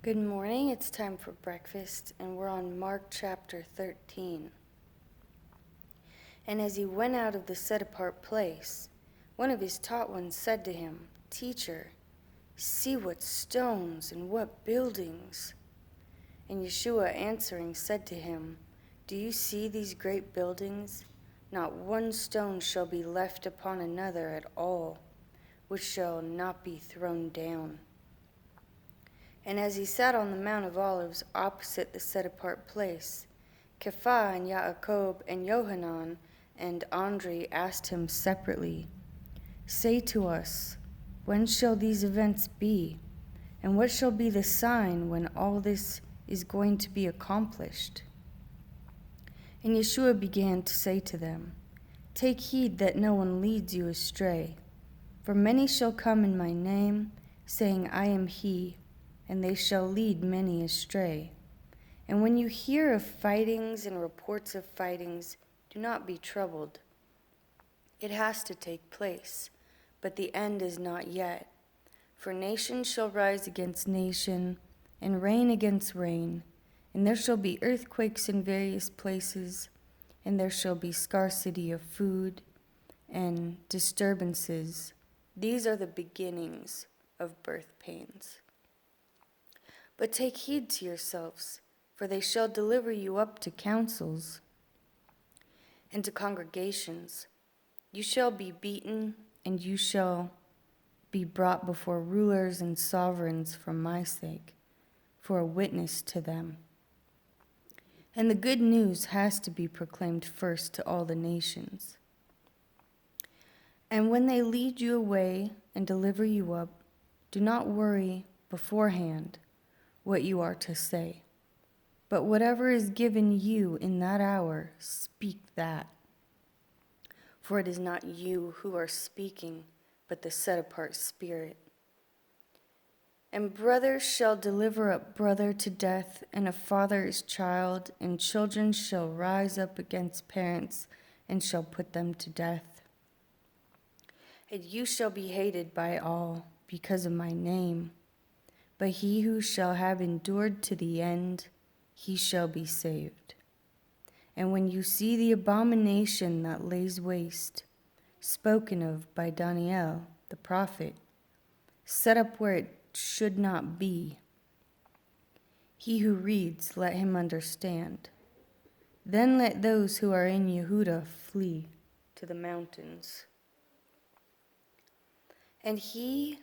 Good morning, it's time for breakfast, and we're on Mark chapter 13. And as he went out of the set-apart place, one of his taught ones said to him, "Teacher, see what stones and what buildings." And Yeshua answering said to him, "Do you see these great buildings? Not one stone shall be left upon another at all, which shall not be thrown down." And as he sat on the Mount of Olives opposite the set-apart place, Kepha and Yaakov and Yohanan and Andre asked him separately, "Say to us, when shall these events be? And what shall be the sign when all this is going to be accomplished?" And Yeshua began to say to them, "Take heed that no one leads you astray. For many shall come in my name, saying, 'I am he,' and they shall lead many astray. And when you hear of fightings and reports of fightings, do not be troubled. It has to take place, but the end is not yet. For nation shall rise against nation, and reign against reign, and there shall be earthquakes in various places, and there shall be scarcity of food and disturbances. These are the beginnings of birth pains. But take heed to yourselves, for they shall deliver you up to councils and to congregations. You shall be beaten, and you shall be brought before rulers and sovereigns for my sake, for a witness to them. And the good news has to be proclaimed first to all the nations. And when they lead you away and deliver you up, do not worry beforehand what you are to say. But whatever is given you in that hour, speak that. For it is not you who are speaking, but the set-apart Spirit. And brother shall deliver up brother to death, and a father his child, and children shall rise up against parents, and shall put them to death. And you shall be hated by all because of my name. But he who shall have endured to the end, he shall be saved. And when you see the abomination that lays waste, spoken of by Daniel the prophet, set up where it should not be, he who reads, let him understand. Then let those who are in Yehuda flee to the mountains. And he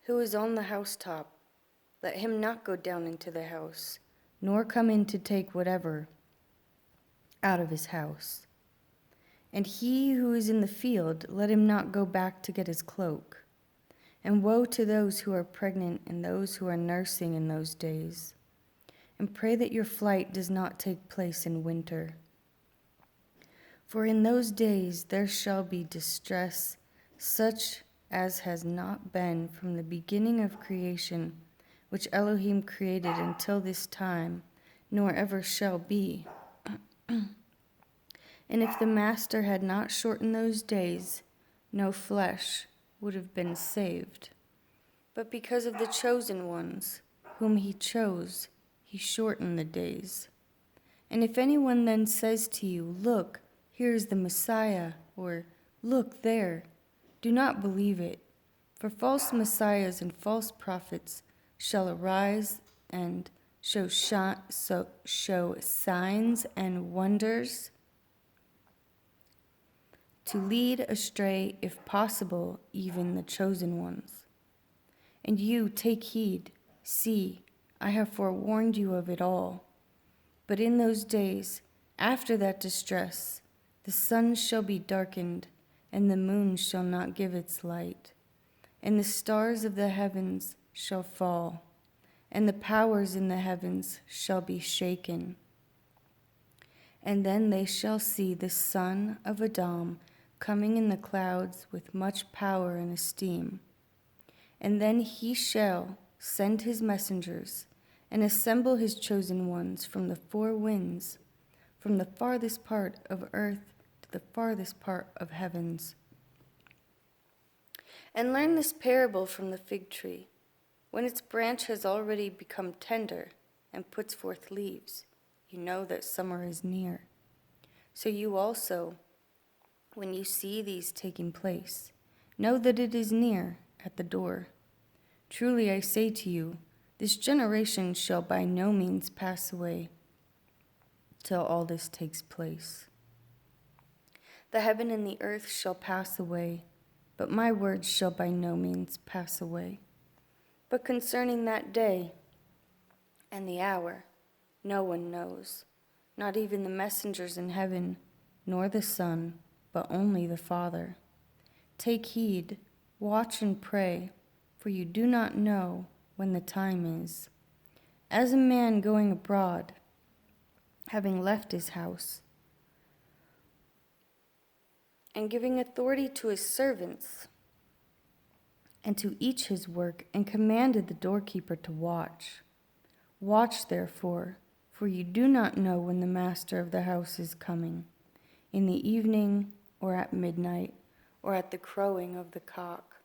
who is on the housetop, let him not go down into the house, nor come in to take whatever out of his house. And he who is in the field, let him not go back to get his cloak. And woe to those who are pregnant and those who are nursing in those days. And pray that your flight does not take place in winter. For in those days there shall be distress, such as has not been from the beginning of creation, which Elohim created until this time, nor ever shall be. And if the Master had not shortened those days, no flesh would have been saved. But because of the chosen ones, whom he chose, he shortened the days. And if anyone then says to you, "Look, here is the Messiah," or "Look there," do not believe it. For false messiahs and false prophets shall arise and show signs and wonders to lead astray, if possible, even the chosen ones. And you take heed. See, I have forewarned you of it all. But in those days, after that distress, the sun shall be darkened, and the moon shall not give its light, and the stars of the heavens shall fall, and the powers in the heavens shall be shaken. And then they shall see the Son of Adam coming in the clouds with much power and esteem. And then he shall send his messengers and assemble his chosen ones from the four winds, from the farthest part of earth to the farthest part of heavens. And learn this parable from the fig tree. When its branch has already become tender and puts forth leaves, you know that summer is near. So you also, when you see these taking place, know that it is near at the door. Truly I say to you, this generation shall by no means pass away till all this takes place. The heaven and the earth shall pass away, but my words shall by no means pass away. But concerning that day and the hour, no one knows, not even the messengers in heaven, nor the Son, but only the Father. Take heed, watch and pray, for you do not know when the time is. As a man going abroad, having left his house, and giving authority to his servants, and to each his work, and commanded the doorkeeper to watch. Watch therefore, for you do not know when the master of the house is coming, in the evening, or at midnight, or at the crowing of the cock,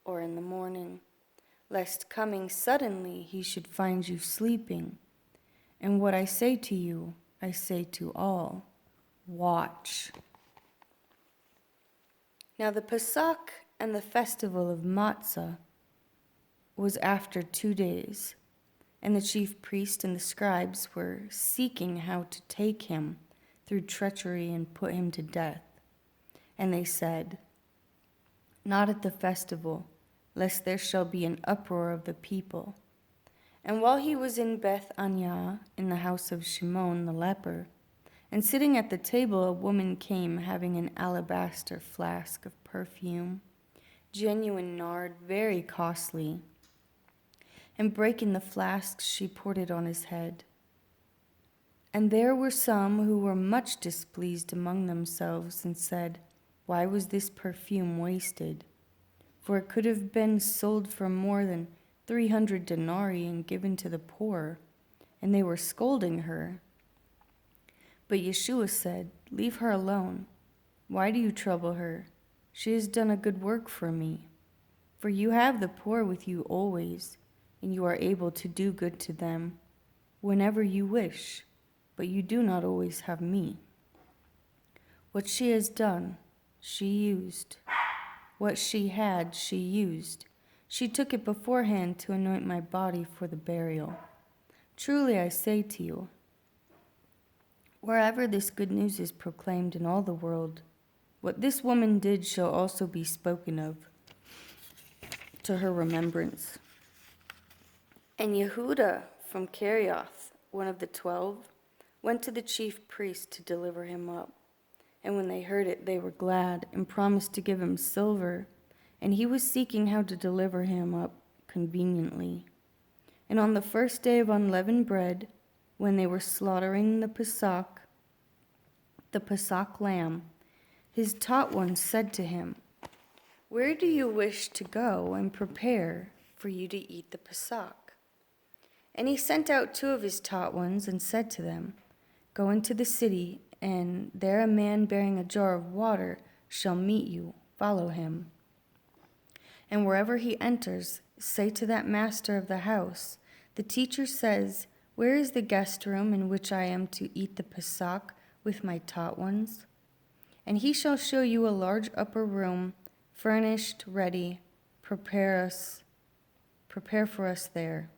or in the morning, lest coming suddenly he should find you sleeping. And what I say to you, I say to all, watch. Now the Pesach and the festival of Matzah was after 2 days, and the chief priest and the scribes were seeking how to take him through treachery and put him to death. And they said, not at the festival, lest there shall be an uproar of the people. And while he was in Beth Anya, in the house of Shimon the leper, and sitting at the table, a woman came having an alabaster flask of perfume, genuine nard, very costly. And breaking the flask, she poured it on his head. And there were some who were much displeased among themselves and said, why was this perfume wasted? For it could have been sold for more than 300 denarii and given to the poor. And they were scolding her. But Yeshua said, leave her alone. Why do you trouble her? She has done a good work for me. For you have the poor with you always, and you are able to do good to them whenever you wish, but you do not always have me. What she has done, she used. What she had, she used. She took it beforehand to anoint my body for the burial. Truly I say to you, wherever this good news is proclaimed in all the world, what this woman did shall also be spoken of to her remembrance. And Yehuda from Kerioth, one of the 12, went to the chief priest to deliver him up. And when they heard it, they were glad and promised to give him silver. And he was seeking how to deliver him up conveniently. And on the first day of unleavened bread, when they were slaughtering the Pesach lamb, his taught ones said to him, where do you wish to go and prepare for you to eat the Pesach? And he sent out 2 of his taught ones and said to them, go into the city, and there a man bearing a jar of water shall meet you. Follow him. And wherever he enters, say to that master of the house, the teacher says, where is the guest room in which I am to eat the Pesach with my taught ones? And he shall show you a large upper room, furnished, ready. Prepare for us there.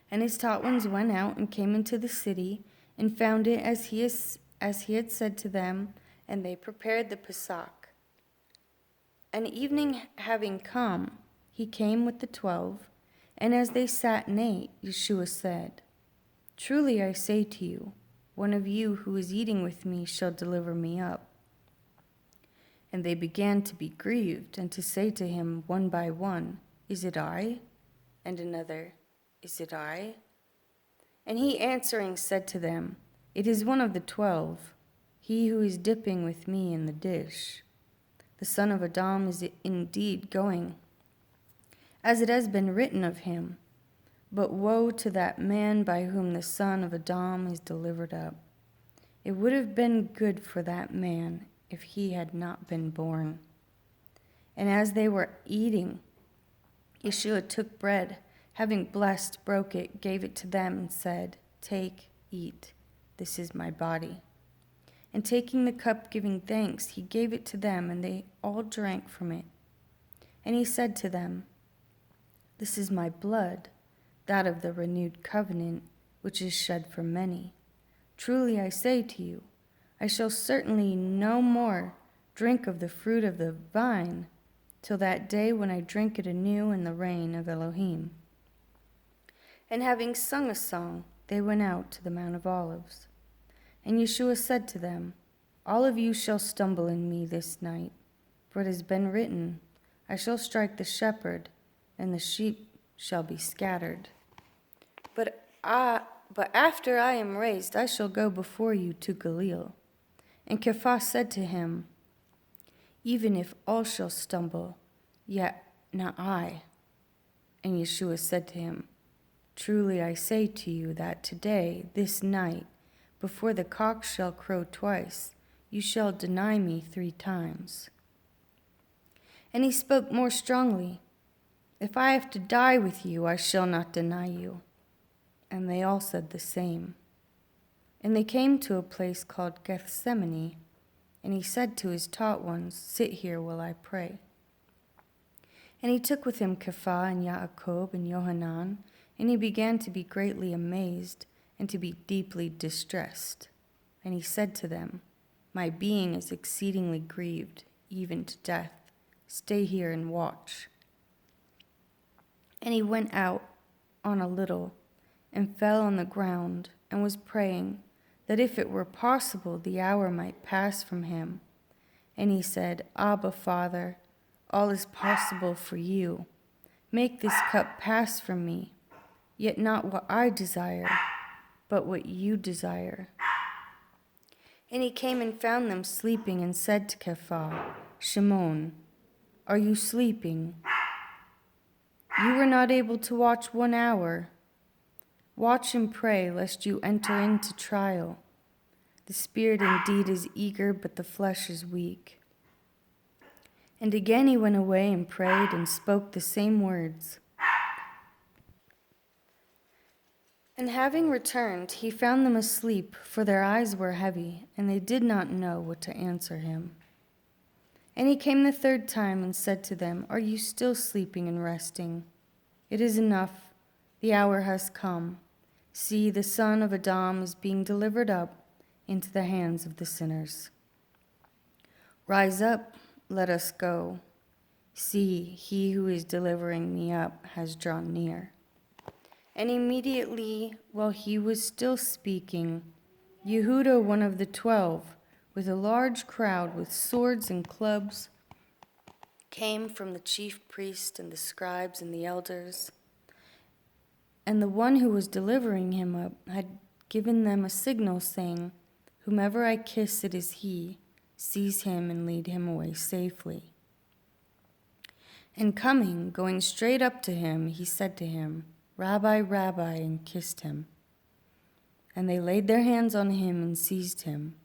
And his taught ones went out and came into the city, and found it as he had said to them, and they prepared the Pesach. And evening having come, he came with the 12, and as they sat and ate, Yeshua said, truly I say to you, one of you who is eating with me shall deliver me up. And they began to be grieved, and to say to him one by one, is it I? And another, is it I? And he answering said to them, it is one of the 12, he who is dipping with me in the dish. The son of Adam is indeed going, as it has been written of him. But woe to that man by whom the son of Adam is delivered up. It would have been good for that man if he had not been born. And as they were eating, Yeshua took bread, having blessed, broke it, gave it to them, and said, "Take, eat, this is my body." And taking the cup, giving thanks, he gave it to them, and they all drank from it. And he said to them, "This is my blood, that of the renewed covenant, which is shed for many. Truly I say to you, I shall certainly no more drink of the fruit of the vine till that day when I drink it anew in the reign of Elohim." And having sung a song, they went out to the Mount of Olives. And Yeshua said to them, "All of you shall stumble in me this night, for it has been written, I shall strike the shepherd, and the sheep shall be scattered. But after I am raised, I shall go before you to Galilee." And Cephas said to him, "Even if all shall stumble, yet not I." And Yeshua said to him, "Truly I say to you that today, this night, before the cock shall crow twice, you shall deny me 3 times. And he spoke more strongly, "If I have to die with you, I shall not deny you." And they all said the same. And they came to a place called Gethsemane, and he said to his taught ones, "Sit here while I pray." And he took with him Cephas and Yaakov and Yohanan, and he began to be greatly amazed and to be deeply distressed. And he said to them, "My being is exceedingly grieved, even to death. Stay here and watch." And he went out on a little and fell on the ground and was praying that if it were possible, the hour might pass from him. And he said, "Abba, Father, all is possible for you. Make this cup pass from me, yet not what I desire, but what you desire." And he came and found them sleeping and said to Cephas, "Shimon, are you sleeping? You were not able to watch 1 hour. Watch and pray, lest you enter into trial. The spirit indeed is eager, but the flesh is weak." And again he went away and prayed and spoke the same words. And having returned, he found them asleep, for their eyes were heavy, and they did not know what to answer him. And he came the 3rd time and said to them, "Are you still sleeping and resting? It is enough. The hour has come. See, the son of Adam is being delivered up into the hands of the sinners. Rise up, let us go. See, he who is delivering me up has drawn near." And immediately, while he was still speaking, Yehuda, one of the 12, with a large crowd with swords and clubs, came from the chief priest and the scribes and the elders. And the one who was delivering him up had given them a signal, saying, "Whomever I kiss, it is he. Seize him and lead him away safely." And coming, going straight up to him, he said to him, "Rabbi, Rabbi," and kissed him. And they laid their hands on him and seized him.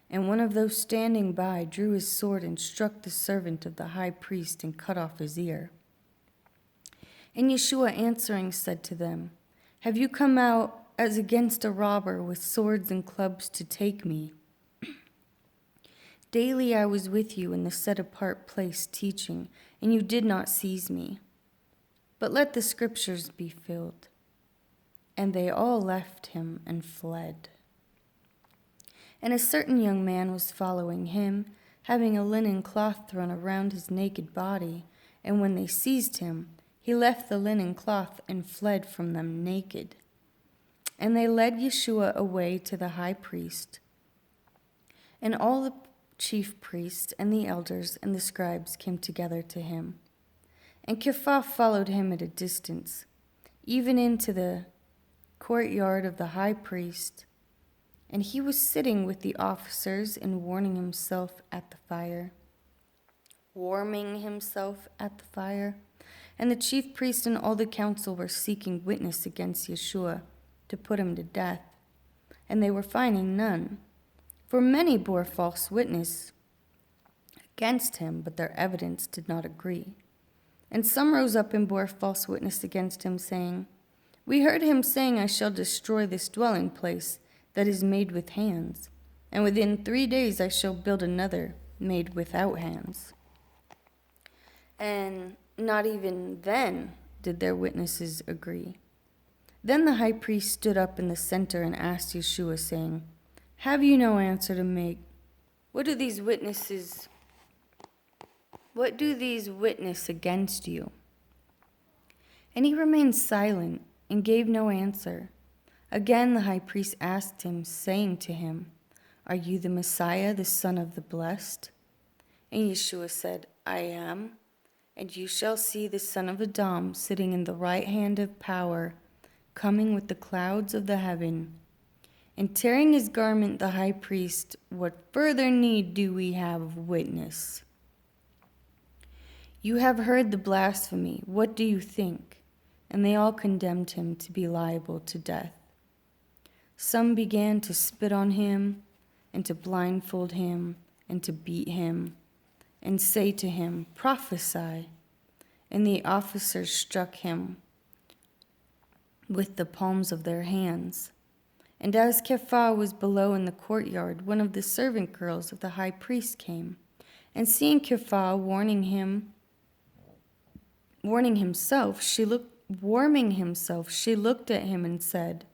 And one of those standing by drew his sword and struck the servant of the high priest and cut off his ear. And Yeshua answering said to them, "Have you come out as against a robber with swords and clubs to take me? Daily I was with you in the set-apart place teaching, and you did not seize me. But let the scriptures be filled." And they all left him and fled. And a certain young man was following him, having a linen cloth thrown around his naked body, and when they seized him, he left the linen cloth and fled from them naked. And they led Yeshua away to the high priest. And all the chief priests and the elders and the scribes came together to him. And Cephas followed him at a distance, even into the courtyard of the high priest. And he was sitting with the officers and warming himself at the fire. And the chief priest and all the council were seeking witness against Yeshua to put him to death. And they were finding none. For many bore false witness against him, but their evidence did not agree. And some rose up and bore false witness against him, saying, We heard him saying, I shall destroy this dwelling place that is made with hands, and within 3 days I shall build another made without hands. And not even then did their witnesses agree. Then the high priest stood up in the center and asked Yeshua, saying, Have you no answer to make? What do these witness against you? And he remained silent and gave no answer. Again the high priest asked him, saying to him, Are you the Messiah, the Son of the Blessed? And Yeshua said, I am. And you shall see the Son of Adam sitting in the right hand of power, coming with the clouds of the heaven. And tearing his garment, the high priest, What further need do we have of witness? You have heard the blasphemy. What do you think? And they all condemned him to be liable to death. Some began to spit on him, and to blindfold him, and to beat him, and say to him, Prophesy. And the officers struck him with the palms of their hands. And as Kepha was below in the courtyard, one of the servant girls of the high priest came, and seeing Kepha warming himself, she looked at him and said,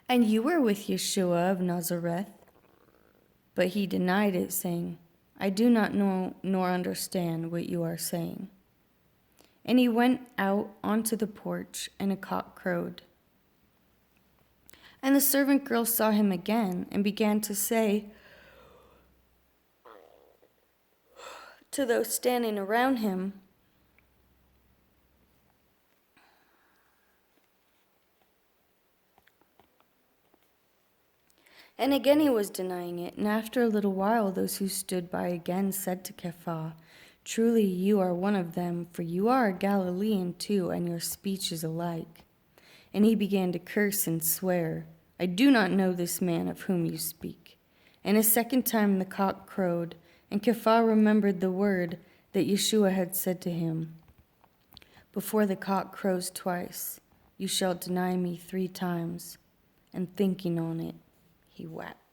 And you were with Yeshua of Nazareth? But he denied it, saying, I do not know nor understand what you are saying. And he went out onto the porch, and a cock crowed. And the servant girl saw him again, and began to say to those standing around him, And again he was denying it. And after a little while, those who stood by again said to Kepha, Truly you are one of them, for you are a Galilean too, and your speech is alike. And he began to curse and swear, I do not know this man of whom you speak. And a second time the cock crowed, and Kepha remembered the word that Yeshua had said to him, Before the cock crows twice, you shall deny me 3 times. And thinking on it, he wept.